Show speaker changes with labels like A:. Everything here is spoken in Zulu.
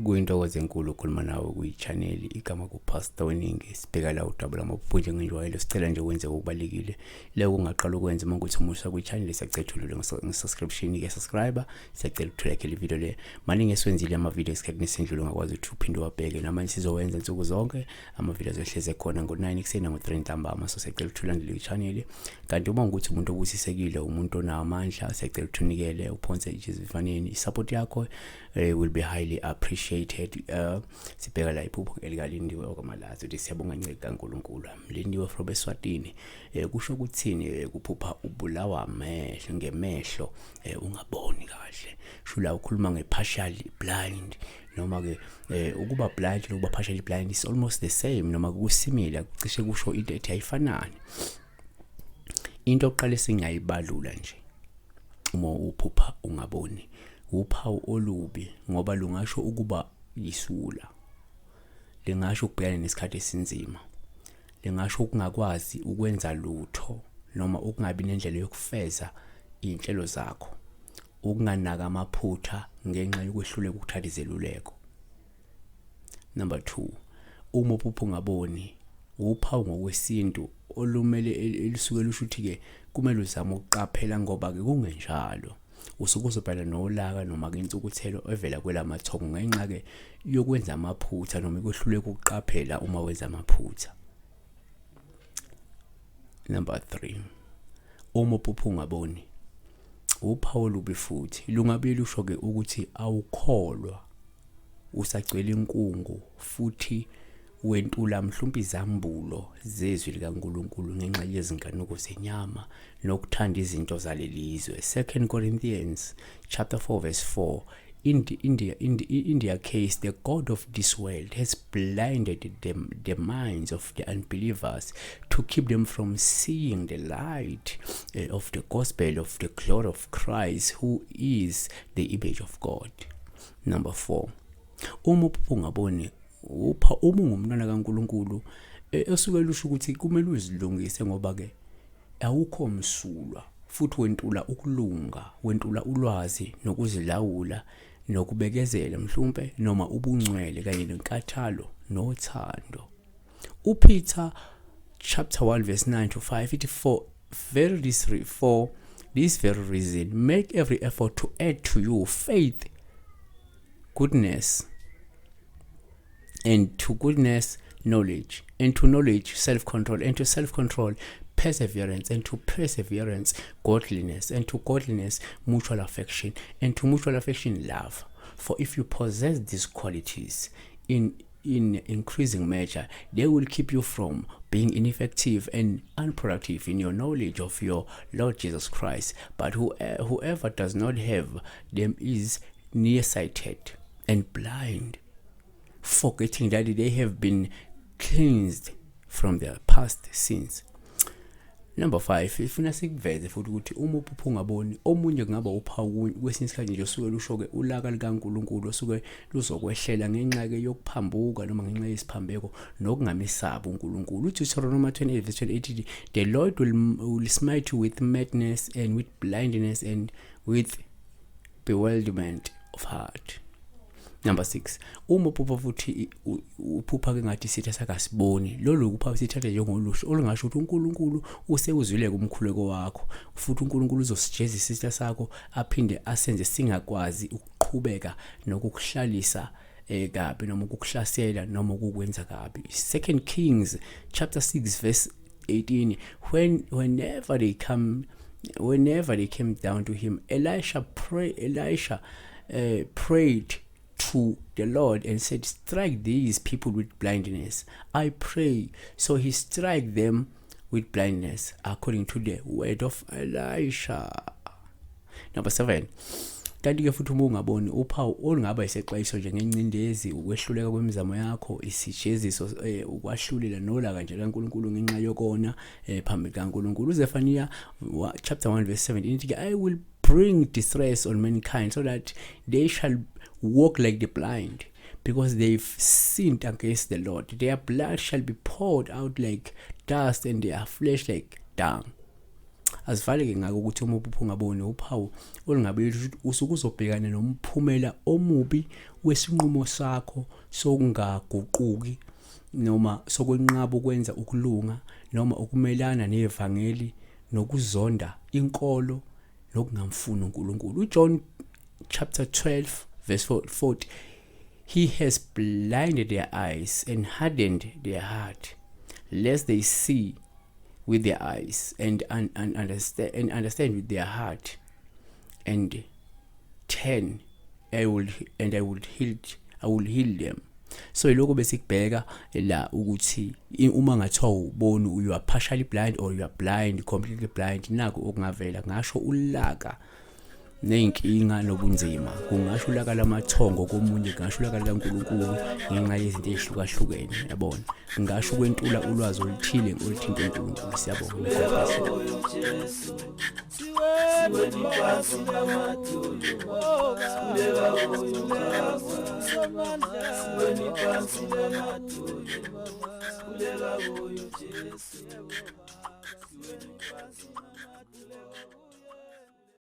A: Kuyintokozo enkulu ukukhuluma nawe kwi-channel igama kuPastor Weningi. Sibheka la udabula amabhubhu njengenjwayelo. Sicela nje ukwenze okubalekile leyo ungaqala ukwenza uma ukuthi umusha kwi-channel siyacela nge-subscription ke subscriber. Siyacela ukuthola le video le. Maningi eswenzile ama-video esikhathini esendlule ungakwazi ukuthi uphinde wabheke. Namanje sizowenza insuku zonke ama-videos ehleze khona ngo-9 ekseni nango-3 ntambama. So siyacela ukuthola le channel. Kanti uma ukuthi umuntu obusisekile, umuntu onamandla, siyacela ukunikele uphonse izifaneni. I-support yakho will be highly appreciated. Sibheka la iphupho elikaLindiwe okwamalazi ukuthi siyabonga nceke kaNkulunkulu. Lindiwe from eSwatini kusho ukuthini kuphupha ubulawa amehlo ngemehlo ungaboni kahle. Shula ukhuluma ngepartially blind noma ke ukuba blind nokuba partially blind is almost the same noma kusimile cishe kusho into ethi ayifanani. Into oqale singayibalula nje uma uphupha ungaboni uphawu olubi ngoba lungasho ukuba yisula, lingasho ukubhekana nesikhathi esinzima, lingasho ukungakwazi ukwenza lutho noma ukungabi nendlela yokufeza inhlelo zakho, ukunganaka amaphutha ngenxa yokwehluleka ukuthatha izeluleko. Number 2, uma uphupha ungaboni uphawu ngokwesintu olumele elisuke lusho ukuthi ke kumele uzame ukuqaphela ngoba ke kungenjalo usuke uzobhala nolaka noma ke insukuthelo evela kwelamathongo ngenxa ke yokwenza amaphutha noma ukwehluleka ukuqaphela uma wenza amaphutha. Number 3, uma uphupha ungaboni uphawu lubi futhi lungabe lusho ke ukuthi awukholwa, usagcwele inkungu futhi wentula mhlawumbe izambulo zezwi likaNkulunkulu ngenxa yezinkanuko zenyama nokuthanda izinto zalelizwe. 2 Corinthians chapter 4 verse 4. In their case, the God of this world has blinded the minds of the unbelievers to keep them from seeing the light of the gospel of the glory of Christ, who is the image of God. Number 4, uma uphupha ungaboni upha uma ungumntwana kaNkulunkulu esuke lusho ukuthi kumele uzilungise ngoba ke awukho msulwa futhi wentula ukulunga, wentula ulwazi nokuzilawula nokubekezela mhlawumbe noma ubungcwele kanye nenkathalo nothando. uPeter chapter 1 verse 9 to 5 ithi for this very reason make every effort to add to you faith, goodness, and to goodness knowledge, and to knowledge self-control, and to self-control perseverance, and to perseverance godliness, and to godliness mutual affection, and to mutual affection love. For if you possess these qualities in increasing measure, they will keep you from being ineffective and unproductive in your knowledge of your Lord Jesus Christ. But whoever does not have them is nearsighted and blind, forgetting that they have been cleansed from their past sins. Number 5, ifuna sikuveze futhi ukuthi uma uphupha ungaboni omunye kungaba uphawu kwesinye isikhathi nje usuke lusho ke ulaka likaNkulunkulu osuke luzokwehlela ngenxa ke yokuphambuka noma ngenxa yesiphambeko nokungamesaba uNkulunkulu. uDeuteronomy 28 verse 28, the Lord will smite you with madness and with blindness and with bewilderment of heart. Number 6, uma uphupha futhi uphupha ke ngathi sitha sakasiboni, lolu kupha sithatha njengolusho olungasho ukuthi uNkulunkulu usewuzwile kumkhuleko wakho futhi uNkulunkulu uzosijeza isitha sakho aphinde asenze singakwazi ukuqhubeka nokukuhlalisa kabi noma ukukuhlasela noma ukukwenza kabi. 2 Kings chapter 6 verse 18, whenever they came down to him, Elisha prayed to the Lord and said, strike these people with blindness, I pray. So he struck them with blindness according to the word of Elisha. Number 7, kanti ke futhi uma ungaboni uphawu olungaba isexwayiso nje ngencindezi, ukwehluleka kwemizamo yakho, isijeziso ukwahlulela nolaka nje kaNkulunkulu ngenxa yokona phambi kaNkulunkulu. uZefaniya chapter 1 verse 17 ithi I will bring distress on mankind so that they shall walk like the blind, because they've sinned against the Lord. Their blood shall be poured out like dust and their flesh like dung. Asivaleke ngako ukuthi uma ungaboni uphawu olungabe usuke uzobhekana nomphumela omubi wesinqumo sakho sokungaguquki noma sokwenqaba ukwenza ukulunga noma ukumelana nevangeli nokuzonda inkolo nokungamfuni uNkulunkulu. uJohn chapter 12 verse 40, he has blinded their eyes and hardened their heart, lest they see with their eyes and understand with their heart and turn, I will heal them. So iloko besikubheka la ukuthi uma ngathiwa uboni, you are partially blind or you are blind, completely blind, nako okungavela ngasho ulaka nenkinga nobunzima. Kungasho ulaka lamathongo komunye, kungasho ulaka likaNkulunkulu ngenxa yezinto ezihlukahlukene, yabona. Ngasho kwentula ulwazi oluthile oluthinta uNkulunkulu. Siyabonga. Siwe